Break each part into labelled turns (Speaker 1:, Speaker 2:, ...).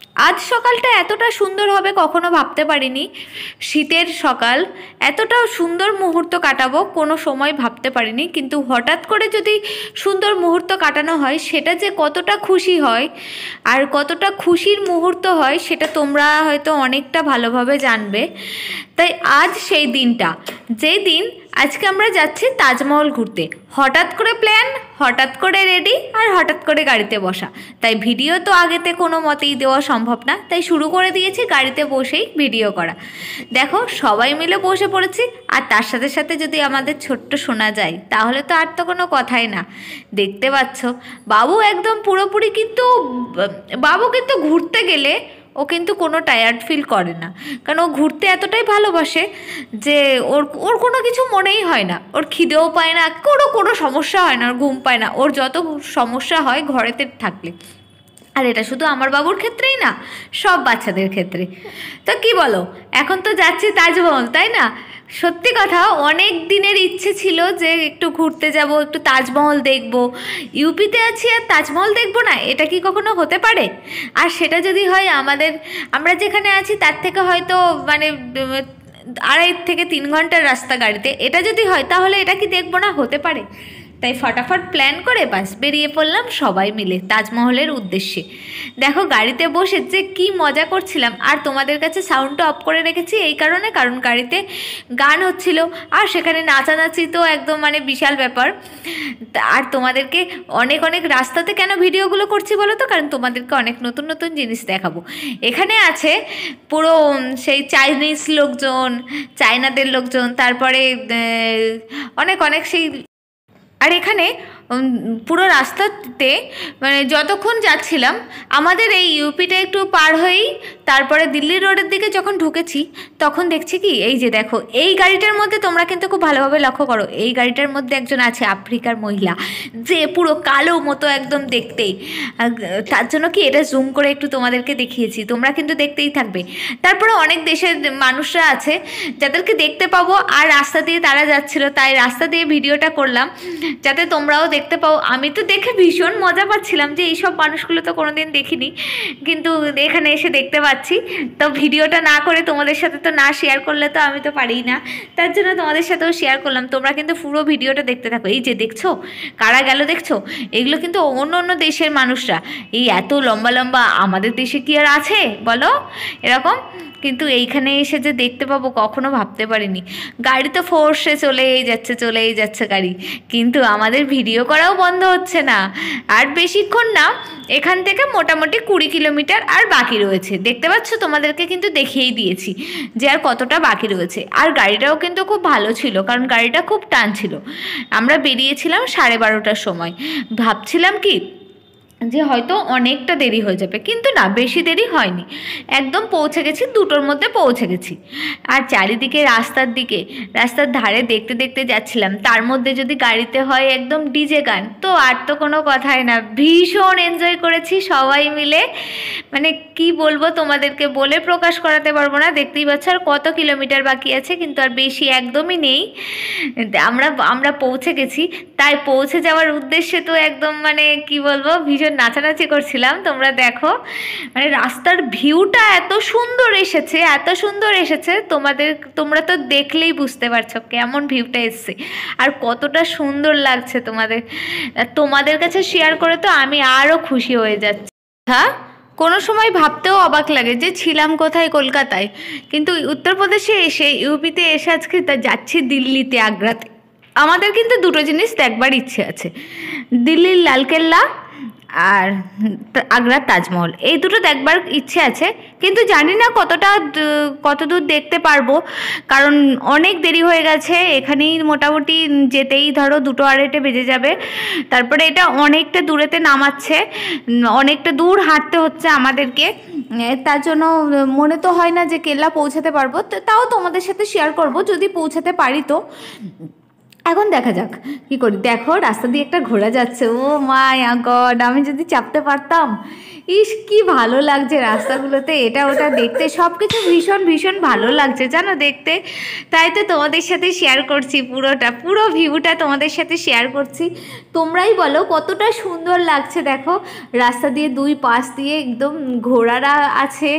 Speaker 1: আজ সকালটা এতটা সুন্দর হবে কখনো ভাবতে পারিনি। শীতের সকাল, এতটাও সুন্দর মুহূর্ত কাটাবো কোনো সময় ভাবতে পারিনি, কিন্তু হঠাৎ করে যদি সুন্দর মুহূর্ত কাটানো হয় সেটা যে কতটা খুশি হয় আর কতটা খুশির মুহূর্ত হয় সেটা তোমরা হয়তো অনেকটা ভালোভাবে জানবে। তাই আজ সেই দিনটা, যেই দিন আজকে আমরা যাচ্ছি তাজমহল ঘুরতে। হঠাৎ করে প্ল্যান, হঠাৎ করে রেডি, আর হঠাৎ করে গাড়িতে বসা। তাই ভিডিও তো আগেতে কোনো মতেই দেওয়া সম্ভব না, তাই শুরু করে দিয়েছি গাড়িতে বসেই ভিডিও করা। দেখো সবাই মিলে বসে পড়েছি, আর তার সাথে সাথে যদি আমাদের ছোট্ট শোনা যায় তাহলে তো আর তো কোনো কথাই না। দেখতে পাচ্ছ বাবু একদম পুরোপুরি, কিন্তু বাবু কিন্তু ঘুরতে গেলে ও কিন্তু কোনো টায়ার্ড ফিল করে না, কারণ ও ঘুরতে এতটাই ভালোবাসে যে ওর ওর কোনো কিছু মনেই হয় না, ওর খিদেও পায় না, কোনো সমস্যা হয় না, ওর ঘুম পায় না। ওর যত সমস্যা হয় ঘরেতে থাকলে। আর এটা শুধু আমার বাবুর ক্ষেত্রেই না, সব বাচ্চাদের ক্ষেত্রে। তো কি বলো, এখন তো যাচ্ছি তাজমহল, তাই না? সত্যি কথা, অনেক দিনের ইচ্ছে ছিল যে একটু ঘুরতে যাব, একটু তাজমহল দেখব। ইউপিতে আছি আর তাজমহল দেখব না, এটা কি কখনো হতে পারে? আর সেটা যদি হয় আমরা যেখানে আছি তার থেকে হয়তো মানে 2.5 থেকে 3 ঘন্টার রাস্তা গাড়িতে, এটা যদি হয় তাহলে এটা কি দেখব না? হতে পারে। তাই ফটাফট প্ল্যান করে বাস বেরিয়ে পড়লাম সবাই মিলে তাজমহলের উদ্দেশ্যে। দেখো গাড়িতে বসে যে কী মজা করছিলাম, আর তোমাদের কাছে সাউন্ডটা অফ করে রেখেছি এই কারণে, কারণ গাড়িতে গান হচ্ছিল আর সেখানে নাচানাচি তো একদম মানে বিশাল ব্যাপার। আর তোমাদেরকে অনেক অনেক রাস্তাতে কেন ভিডিওগুলো করছি বলো তো, কারণ তোমাদেরকে অনেক নতুন নতুন জিনিস দেখাবো। এখানে আছে পুরো সেই চাইনিজ লোকজন, চায়নাদের লোকজন, তারপরে অনেক অনেক সেই। আর এখানে পুরো রাস্তাতে মানে যতক্ষণ যাচ্ছিলাম, আমাদের এই ইউপিটা একটু পার হয়েই তারপরে দিল্লি রোডের দিকে যখন ঢুকেছি, তখন দেখছি কি, এই যে দেখো এই গাড়িটার মধ্যে তোমরা কিন্তু খুব ভালোভাবে লক্ষ্য করো, এই গাড়িটার মধ্যে একজন আছে আফ্রিকার মহিলা, যে পুরো কালো মতো একদম দেখতেই। তার জন্য কি এটা জুম করে একটু তোমাদেরকে দেখিয়েছি, তোমরা কিন্তু দেখতেই থাকবে। তারপরে অনেক দেশের মানুষরা আছে যাদেরকে দেখতে পাবো, আর রাস্তা দিয়ে তারা যাচ্ছিল, তাই রাস্তা দিয়ে ভিডিওটা করলাম যাতে তোমরাও দেখতে পাও। আমি তো দেখে ভীষণ মজা পাচ্ছিলাম যে এইসব মানুষগুলো তো কোনোদিন দেখিনি, কিন্তু এখানে এসে দেখতে পাচ্ছি। তো ভিডিওটা না করে তোমাদের সাথে তো না শেয়ার করলে তো আমি তো পারি না, তার জন্য তোমাদের সাথেও শেয়ার করলাম। তোমরা কিন্তু পুরো ভিডিওটা দেখতে থাকো। এই যে দেখছো কারা গেল দেখছো, এগুলো কিন্তু অন্য অন্য দেশের মানুষরা। এই এত লম্বা লম্বা, আমাদের দেশে কি আর আছে বলো এরকম? কিন্তু এইখানে এসে যে দেখতে পাবো কখনো ভাবতে পারিনি। গাড়ি তো ফোর্সে চলেই যাচ্ছে গাড়ি, কিন্তু আমাদের ভিডিও করাও বন্ধ হচ্ছে না। আর বেশিক্ষণ না, এখান থেকে মোটামুটি 20 কিলোমিটার আর বাকি রয়েছে। দেখতে পাচ্ছ, তোমাদেরকে কিন্তু দেখিয়েই দিয়েছি যে আর কতটা বাকি রয়েছে। আর গাড়িটাও কিন্তু খুব ভালো ছিল, কারণ গাড়িটা খুব টান ছিল। আমরা বেরিয়েছিলাম 12:30টার সময়, ভাবছিলাম কি যে হয়তো অনেকটা দেরি হয়ে যাবে, কিন্তু না, বেশি দেরি হয়নি। একদম পৌঁছে গেছি, 2টোর মধ্যে পৌঁছে গেছি। আর চারিদিকে রাস্তার ধারে দেখতে দেখতে যাচ্ছিলাম। তার মধ্যে যদি গাড়িতে হয় একদম ডিজে গান, তো আর তো কোনো কথাই না। ভীষণ এনজয় করেছি সবাই মিলে, মানে কি বলবো তোমাদেরকে, বলে প্রকাশ করাতে পারবো না। দেখতেই পাচ্ছ আর কত কিলোমিটার বাকি আছে, কিন্তু আর বেশি একদমই নেই। আমরা পৌঁছে গেছি। তাই পৌঁছে যাওয়ার উদ্দেশ্যে তো একদম মানে কি বলবো, ভীষণ নাচানাচি করছিলাম। তোমরা দেখো, মানে রাস্তার ভিউটা এত সুন্দর এসেছে, তোমরা তো দেখলেই বুঝতে পারছো কেমন ভিউটা এসছে আর কতটা সুন্দর লাগছে তোমাদের কাছে শেয়ার করে তো আমি আরও খুশি হয়ে যাচ্ছি। হ্যাঁ, কোনো সময় ভাবতেও অবাক লাগে যে ছিলাম কোথায়, কলকাতায়, কিন্তু উত্তরপ্রদেশে এসে, ইউপিতে এসে আজকে যাচ্ছি দিল্লিতে, আগ্রাতে। আমাদের কিন্তু দুটো জিনিস দেখবার ইচ্ছে আছে, দিল্লির লালকেল্লা আর আগ্রার তাজমহল, এই দুটো দেখবার ইচ্ছে আছে। কিন্তু জানি না কত দূর দেখতে পারবো, কারণ অনেক দেরি হয়ে গেছে। এখানেই মোটামুটি যেতেই ধরো 2:30 বেজে যাবে। তারপরে এটা অনেকটা দূরেতে নামাচ্ছে, অনেকটা দূর হাঁটতে হচ্ছে আমাদেরকে। তার জন্য মনে তো হয় না যে কেল্লা পৌঁছাতে পারবো, তাও তোমাদের সাথে শেয়ার করব যদি পৌঁছাতে পারি তো। এখন দেখা যাক কি করি। দেখো রাস্তা দিয়ে একটা ঘোড়া যাচ্ছে, ও মাই গড, আমি যদি চাপতে পারতাম। ইস কি ভালো লাগছে রাস্তাগুলোতে এটা ওটা দেখতে, সব কিছু ভীষণ ভীষণ ভালো লাগছে জানো দেখতে। তাই তো তোমাদের সাথে শেয়ার করছি, পুরো ভিউটা তোমাদের সাথে শেয়ার করছি। তোমরাই বলো কতটা সুন্দর লাগছে। দেখো রাস্তা দিয়ে দুই পাশ দিয়ে একদম ঘোড়ারা আছে,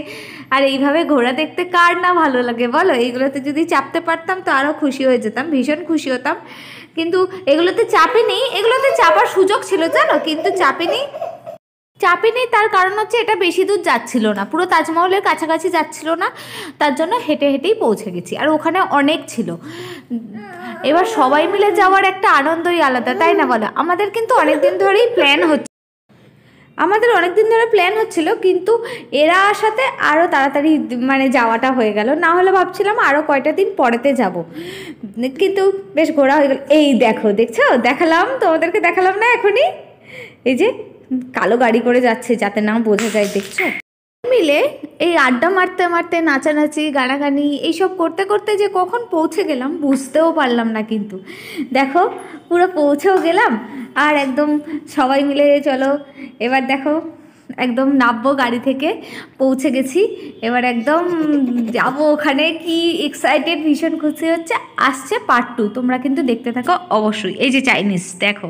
Speaker 1: আর এইভাবে ঘোড়া দেখতে কার না ভালো লাগে বলো। এইগুলোতে যদি চাপতে পারতাম তো আরও খুশি হয়ে যেতাম, ভীষণ খুশি হতাম। কিন্তু এগুলোতে চাপিনি, এগুলোতে চাপার সুযোগ ছিল জানো, কিন্তু চাপিনি। তার কারণ হচ্ছে এটা বেশি দূর যাচ্ছিল না, পুরো তাজমহলের কাছাকাছি যাচ্ছিল না, তার জন্য হেঁটে হেঁটেই পৌঁছে গেছি। আর ওখানে অনেক ছিল। এবার সবাই মিলে যাওয়ার একটা আনন্দই আলাদা, তাই না বলো। আমাদের কিন্তু অনেক দিন ধরেই প্ল্যান হচ্ছিল, কিন্তু এরা আসাতে আরও তাড়াতাড়ি মানে যাওয়াটা হয়ে গেল। না হলে ভাবছিলাম আরও কয়টা দিন পরেতে যাব, কিন্তু বেশ ঘোরা হয়ে গেল। এই দেখছো, তোমাদেরকে দেখালাম না এখনই, এই যে কালো গাড়ি করে যাচ্ছে যাতে না বোঝা যায়, দেখছো। মিলে এই আড্ডা মারতে মারতে, নাচানাচি, গানাগানি এইসব করতে করতে যে কখন পৌঁছে গেলাম বুঝতেও পারলাম না। কিন্তু দেখো পুরো পৌঁছেও গেলাম, আর একদম সবাই মিলে চলো এবার দেখো একদম নামবো গাড়ি থেকে, পৌঁছে গেছি। এবার একদম যাবো ওখানে, কি এক্সাইটেড, ভীষণ খুশি হচ্ছে। আসছে পার্ট 2, তোমরা কিন্তু দেখতে থাকো অবশ্যই। এই যে চাইনিজ দেখো।